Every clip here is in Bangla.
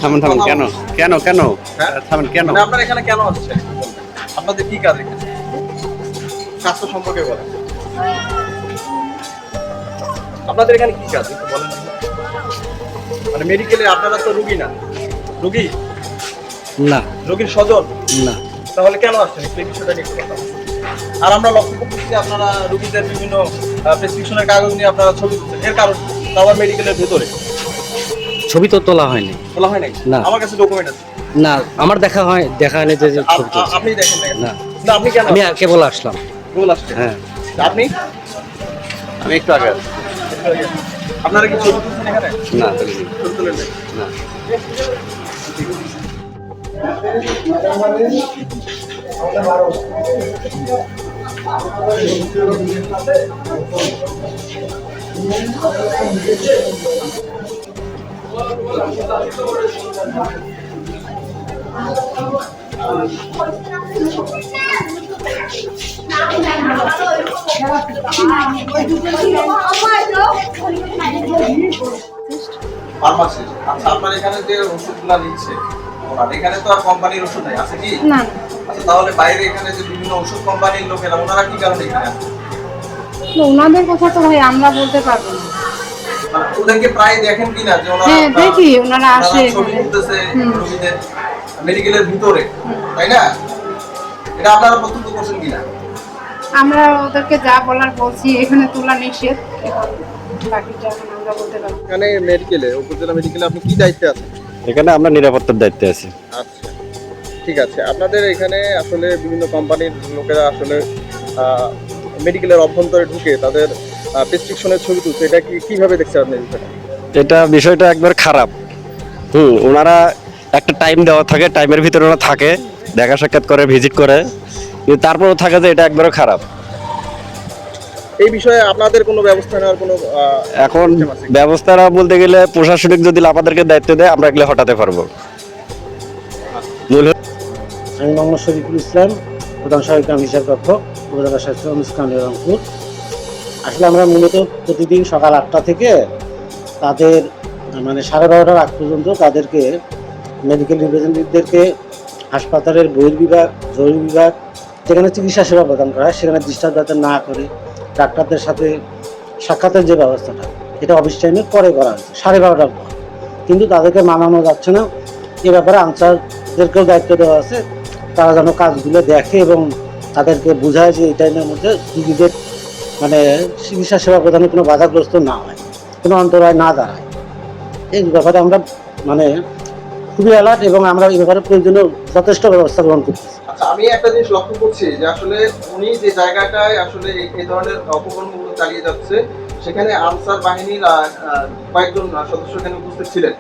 থামেন থামেন, কেন কেন কেন হ্যাঁ? থামেন কেন? মানে আপনারা এখানে কেন আসছেন? আপনাদের কি কাজ এখানে? স্বাস্থ্য সম্পর্কে বলেন। আপনাদের এখানে কি কাজ একটু বলেন। মানে মেডিকেলে আপনারা তো রুগী না, রুগী না রোগীর স্বজন, না, তাহলে কেন আসছেন একটু এই বিষয়টা নিয়ে একটু কথা বলুন। আর আমরা লক্ষ্য করতেছি যে আপনারা রোগীদের বিভিন্ন প্রেসক্রিপশনের কাগজ নিয়ে আপনারা ছবি তুলছেন, এর কারণ আবার মেডিকেলের ভেতরে ছবি তো তোলা হয়নি। বলা হয় নাই? না। আমার কাছে ডকুমেন্ট আছে। না, আমার দেখা হয়নি যে ছবি তুলছি। আপনি দেখেন না কেন? না। না, আপনি কেন আমি কেবল আসলাম। রোল আসছেন? হ্যাঁ, আপনি আমি একটু আগে আসছি। আপনারা কি ছবি তুলছেন এখানে? না তুলিনি। ছবি তুলেন নাই? না, ফার্মাসিস্ট। আচ্ছা, আপনার এখানে যে ওষুধগুলা নিচ্ছে, ওনার এখানে তো আর কোম্পানির ওষুধ নাই, আছে কি? না আচ্ছা, তাহলে বাইরে এখানে যে বিভিন্ন ওষুধ কোম্পানির লোকেরা, ওনারা কি কারণে এখানে আসে? তো ওনাদের কথা তো ভাই আমরা বলতে পারবো না। মানে ওদেরকে প্রায় দেখেন কিনা যে ওনারা হ্যাঁ দেখি ওনারা আসে ছবি এখানে। তুলতেছে হুম। রোগীদের মেডিকেলের ভিতরে, তাই না? এটা আপনারা প্রত্যক্ষ করছেন কিনা? আমরা ওদেরকে যা বলার বলছি, এখানে তোলা নিষেধ, এখন বাকিটা এখন আমরা বলতে পারবো না। এখানে মেডিকেলে, উপজেলা মেডিকেলে আপনি কি দায়িত্বে আছেন? এখানে আমরা নিরাপত্তার দায়িত্বে আছি। আচ্ছা, ঠিক আছে। আপনাদের এখানে আসলে বিভিন্ন কোম্পানির লোকেরা আসলে মেডিকেলের অভ্যন্তরে ঢুকে তাদের প্রেসক্রিপশনের ছবি তুলছে, এটা কিভাবে দেখছেন আপনি বিষয়টা? এটা বিষয়টা একবার খারাপ। ওনারা একটা টাইম দেওয়া থাকে, টাইমের ভিতরে ওরা থাকে, দেখা সাক্ষাৎ করে, ভিজিট করে, কিন্তু তারপরও থাকে যে এটা একবারও খারাপ। এই বিষয়ে আপনাদের কোনো ব্যবস্থা নেওয়ার কোনো এখন system আছে কি? ব্যবস্থাটা বলতে গেলে প্রশাসনিক যদি আমাদেরকে দায়িত্ব দেয়, আমরা এগুলো হটাতে পারবো। মূল আমি মোহাম্মদ শরীফুল ইসলাম, প্রধান সহায়ক হিসাব রক্ষক, উপজেলা স্বাস্থ্য অনুষ্ঠান রংপুর। আসলে আমরা মূলত প্রতিদিন সকাল 8টা থেকে তাদের মানে 12:30টার আগ পর্যন্ত তাদেরকে মেডিকেল রিপ্রেজেন্টেটিভদেরকে হাসপাতালের বহির্বিভাগ, জরুরি বিভাগ, যেখানে চিকিৎসা সেবা প্রদান করা হয় সেখানে ডিসচার্জ যাতে না করে ডাক্তারদের সাথে সাক্ষাতের যে ব্যবস্থাটা, এটা অফিস টাইমের পরে করা হয়েছে, 12:30টার পর। কিন্তু তাদেরকে মানানো যাচ্ছে না। এ ব্যাপারে আনসারদেরকেও দায়িত্ব দেওয়া আছে, তারা যেন কাজগুলো দেখে এবং তাদেরকে বোঝায় যে এই টাইমের মধ্যে রোগীদের মানে চিকিৎসা সেবা প্রদানে কোনো বাধাগ্রস্ত না হয়, কোনো অন্তরায় না দাঁড়ায়। এই ব্যাপারে আমরা মানে খুবই অ্যালার্ট এবং আমরা এই ব্যাপারে প্রয়োজনীয় যথেষ্ট ব্যবস্থা গ্রহণ করতেছি। আচ্ছা, আমি একটা জিনিস লক্ষ্য করছি যে আসলে উনি যে জায়গাটায় আসলে এই ধরনের অপকর্মগুলো চালিয়ে যাচ্ছে, সেখানে আনসার বাহিনীর কয়েকজন সদস্য এখানে উপস্থিত ছিলেন।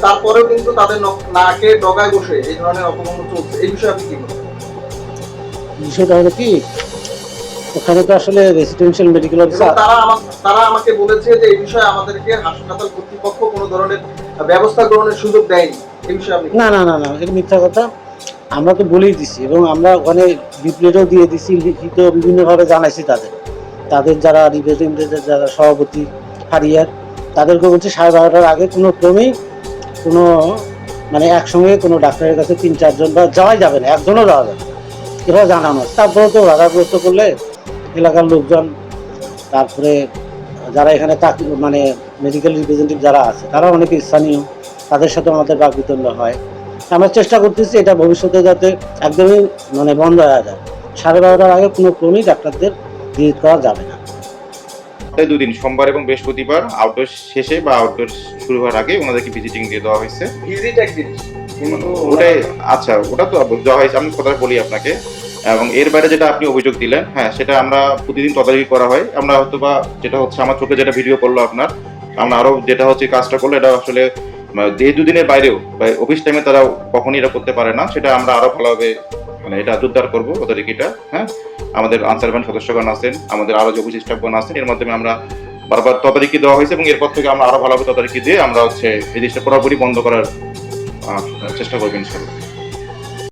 তারপরেও কিন্তু তাদের নাকে ডগায় বসে এই ধরনের অপকর্ম চলছে, এই বিষয়ে আপনি কি বলবেন? বিষয়টা হলো কি, ওখানে তো আসলে রেসিডেন্সিয়াল মেডিকেল এবং অফিসার, তারা আমাকে বলেছে যে এই বিষয়ে আমাদেরকে হাসপাতাল কর্তৃপক্ষ কোনো ধরনের ব্যবস্থা গ্রহণের সুযোগ দেয়নি, এই বিষয়ে আপনি না না না না এটা মিথ্যা কথা। আমরা তো বলেই দিছি এবং আমরা ওখানে লিফলেটও দিয়ে দিছি, লিখিত বিভিন্নভাবে জানাইছি তাদের যারা রিপ্রেজেন্টেটিভ, যারা সভাপতি হারিয়ার, তাদেরকে বলছি 12:30টার আগে কোনো ক্রমেই কোনো মানে একসঙ্গে কোনো ডাক্তারের কাছে 3-4 জন বা যাওয়াই যাবে না, একজনও যাওয়া যাবে না, এভাবে জানানো। তারপরে তো বাধাগ্রস্ত করলে এলাকার লোকজন, তারপরে যারা এখানে মানে মেডিকেল রিপ্রেজেন্টেটিভ যারা আছে তারা অনেকে স্থানীয়, তাদের সাথে আমাদের বাকবিতণ্ডা হয়। আমরা চেষ্টা করতেছি এটা ভবিষ্যতে যাতে একদমই মানে বন্ধ হয়ে যায়। 12:30টার আগে কোনো ক্রমেই ডাক্তারদের ভিজিট করা যাবে না। সপ্তাহে দুদিন, সোমবার এবং বৃহস্পতিবার আউটডোর শেষে বা আউটডোর শুরু হওয়ার আগে ওনাদেরকে ভিজিটিং দিয়ে দেওয়া হয়েছে। ভিজিট এক জিনিস, কিন্তু ওটাই আচ্ছা, ওটা তো দেওয়া হয়েছে, আমি কথা বলি আপনাকে। এবং এর বাইরে যেটা আপনি অভিযোগ দিলেন, হ্যাঁ সেটা আমরা প্রতিদিন তদারকি করা হয়। আমরা হয়তো বা যেটা হচ্ছে আমার চোখে যেটা ভিডিও করলো আপনার, আমরা আরো যেটা হচ্ছে কাজটা করলো, এটা আসলে এই দুদিনের বাইরেও অফিস টাইমে তারা কখনই এটা করতে পারে না, সেটা আমরা আরো ভালোভাবে মানে এটা জোরদার করবো তদারকিটা। হ্যাঁ, আমাদের আনসার ব্যান্ড সদস্যগণ আছেন, আমাদের আরো যে অফিস স্টাফগণ আছেন, এর মাধ্যমে আমরা বারবার তদারকি দেওয়া হয়েছে এবং এরপর থেকে আমরা আরো ভালোভাবে তদারকি দিয়ে আমরা হচ্ছে এই জিনিসটা পুরোপুরি বন্ধ করার চেষ্টা করবো ইনশাআল্লাহ।